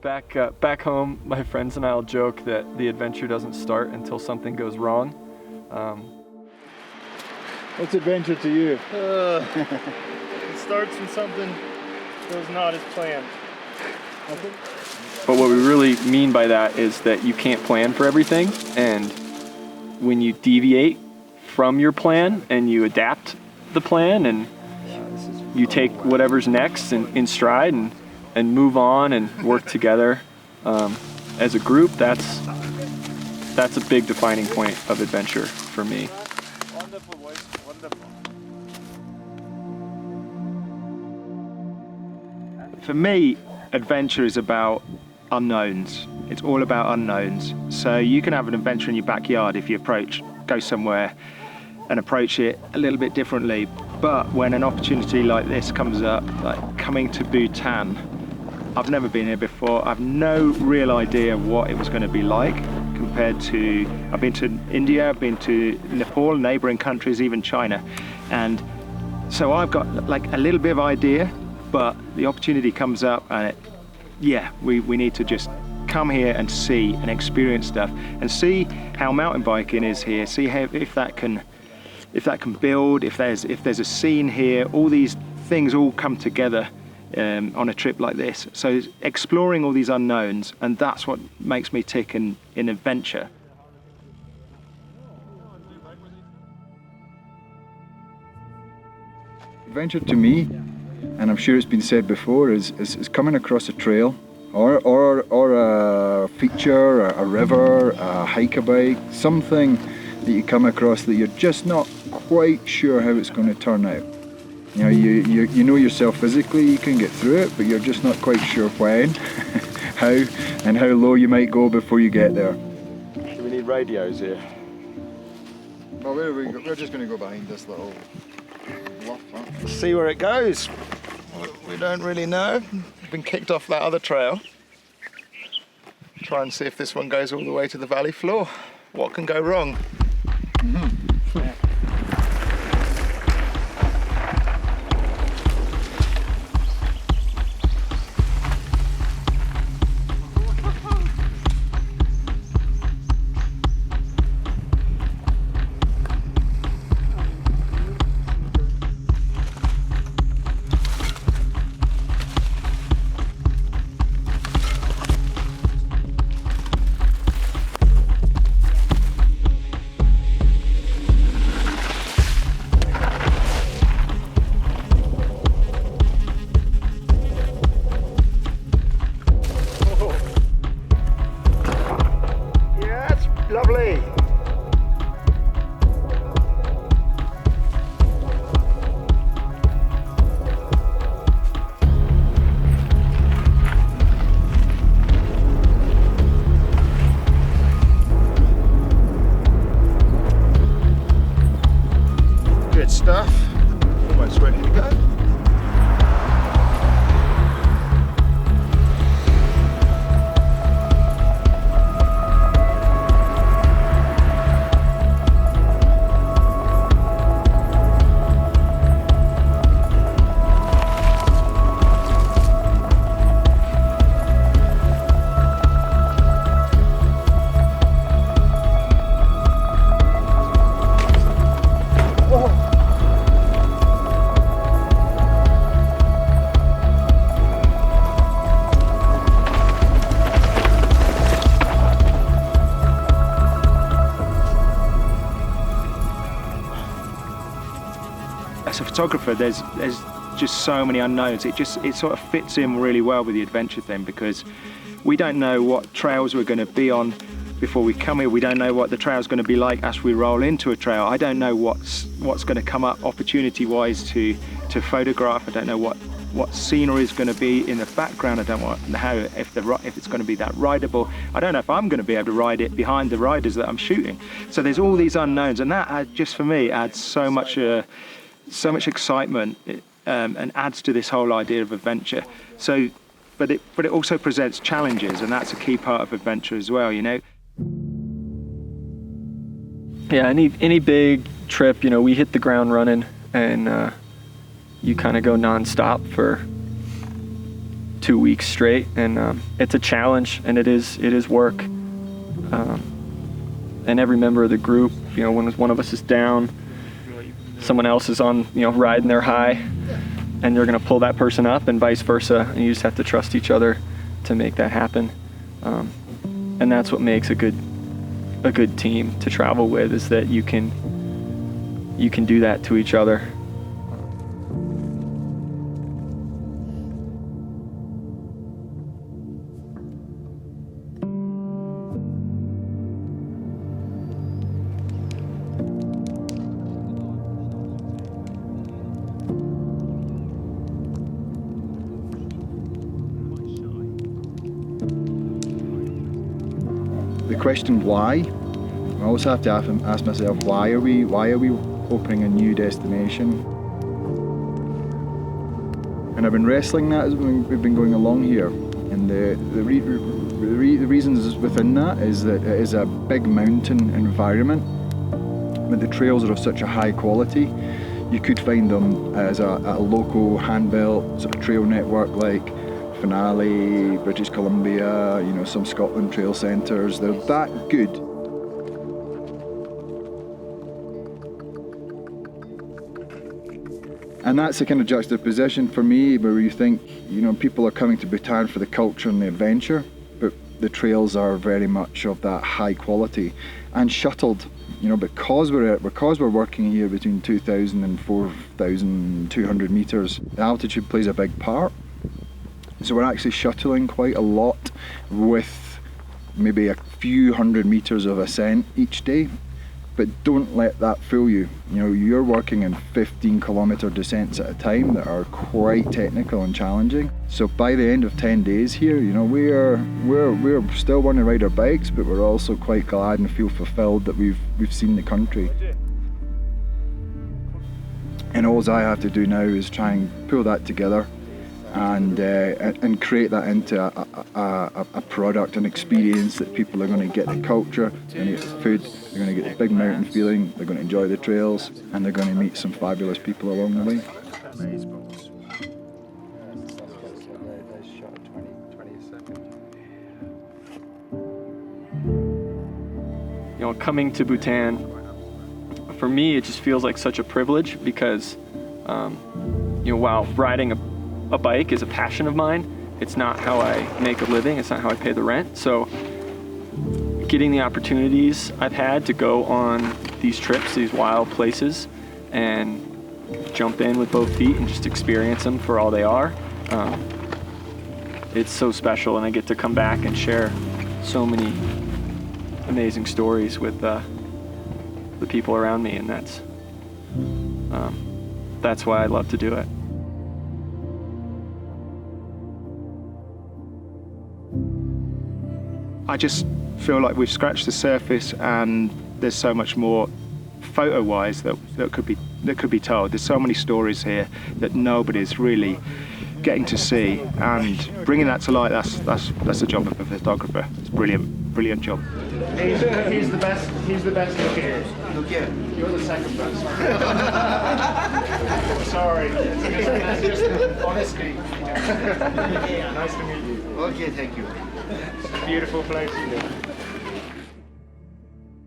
Back home, my friends and I'll joke that the adventure doesn't start until something goes wrong. What's adventure to you? It starts when something goes not as planned. But what we really mean by that is that you can't plan for everything, and when you deviate from your plan and you adapt the plan and you take whatever's next in stride and move on and work together as a group, that's a big defining point of adventure for me. Wonderful voice, wonderful. For me, adventure is about unknowns. It's all about unknowns. So you can have an adventure in your backyard if you go somewhere and approach it a little bit differently. But when an opportunity like this comes up, like coming to Bhutan, I've never been here before. I've no real idea what it was going to be like compared to, I've been to India, I've been to Nepal, neighboring countries, even China. And so I've got like a little bit of idea, but the opportunity comes up and we need to just come here and see and experience stuff and see how mountain biking is here, see how, if that can build, if there's a scene here. All these things all come together on a trip like this. So exploring all these unknowns, and that's what makes me tick in adventure. Adventure to me, and I'm sure it's been said before, is coming across a trail or a feature, a river, a hike bike, something that you come across that you're just not quite sure how it's going to turn out. You know, you know yourself physically, you can get through it, but you're just not quite sure when, how, and how low you might go before you get there. Do we need radios here? Well, we're just going to go behind this little bluff. Let's see where it goes. We don't really know. We've been kicked off that other trail. Try and see if this one goes all the way to the valley floor. What can go wrong? Lovely. Good stuff. Almost ready to go. As a photographer, there's just so many unknowns. It sort of fits in really well with the adventure thing, because we don't know what trails we're going to be on before we come here. We don't know what the trail's going to be like as we roll into a trail. I don't know what's going to come up opportunity-wise to photograph. I don't know what scenery is going to be in the background. I don't know if it's going to be that rideable. I don't know if I'm going to be able to ride it behind the riders that I'm shooting. So there's all these unknowns, and that just for me adds so much excitement and adds to this whole idea of adventure. So, but it also presents challenges, and that's a key part of adventure as well, you know. Yeah, any big trip, you know, we hit the ground running, and you kind of go non-stop for 2 weeks straight, and it's a challenge, and it is work. And every member of the group, you know, when one of us is down, someone else is on, you know, riding their high, and you're going to pull that person up, and vice versa. And you just have to trust each other to make that happen. And that's what makes a good team to travel with, is that you can do that to each other. The question why, I always have to ask myself, why are we opening a new destination? And I've been wrestling that as we've been going along here, and the reasons within that is that it is a big mountain environment, but the trails are of such a high quality. You could find them as a local hand-built sort of trail network like Finale, British Columbia, you know, some Scotland trail centres. They're that good. And that's the kind of juxtaposition for me, where you think, you know, people are coming to Bhutan for the culture and the adventure, but the trails are very much of that high quality and shuttled. You know, because we're working here between 2,000 and 4,200 metres, the altitude plays a big part. So we're actually shuttling quite a lot, with maybe a few hundred metres of ascent each day. But don't let that fool you. You know, you're working in 15-kilometre descents at a time that are quite technical and challenging. So by the end of 10 days here, you know, we're still want to ride our bikes, but we're also quite glad and feel fulfilled that we've seen the country. And all I have to do now is try and pull that together and create that into a product, an experience that people are going to get the culture, they're going to get the food, they're going to get the big mountain feeling, they're going to enjoy the trails, and they're going to meet some fabulous people along the way. You know, coming to Bhutan, for me, it just feels like such a privilege, because you know, while riding a bike is a passion of mine, it's not how I make a living, it's not how I pay the rent. So getting the opportunities I've had to go on these trips, these wild places, and jump in with both feet and just experience them for all they are, it's so special, and I get to come back and share so many amazing stories with the people around me, and that's why I love to do it. I just feel like we've scratched the surface, and there's so much more photo-wise that could be told. There's so many stories here that nobody's really getting to see, and bringing that to light, that's the job of a photographer. It's brilliant job. He's the best. He's the best looking. Look here. You're the second best. Sorry. That's just honesty. Nice to meet you. Okay, thank you. Beautiful place.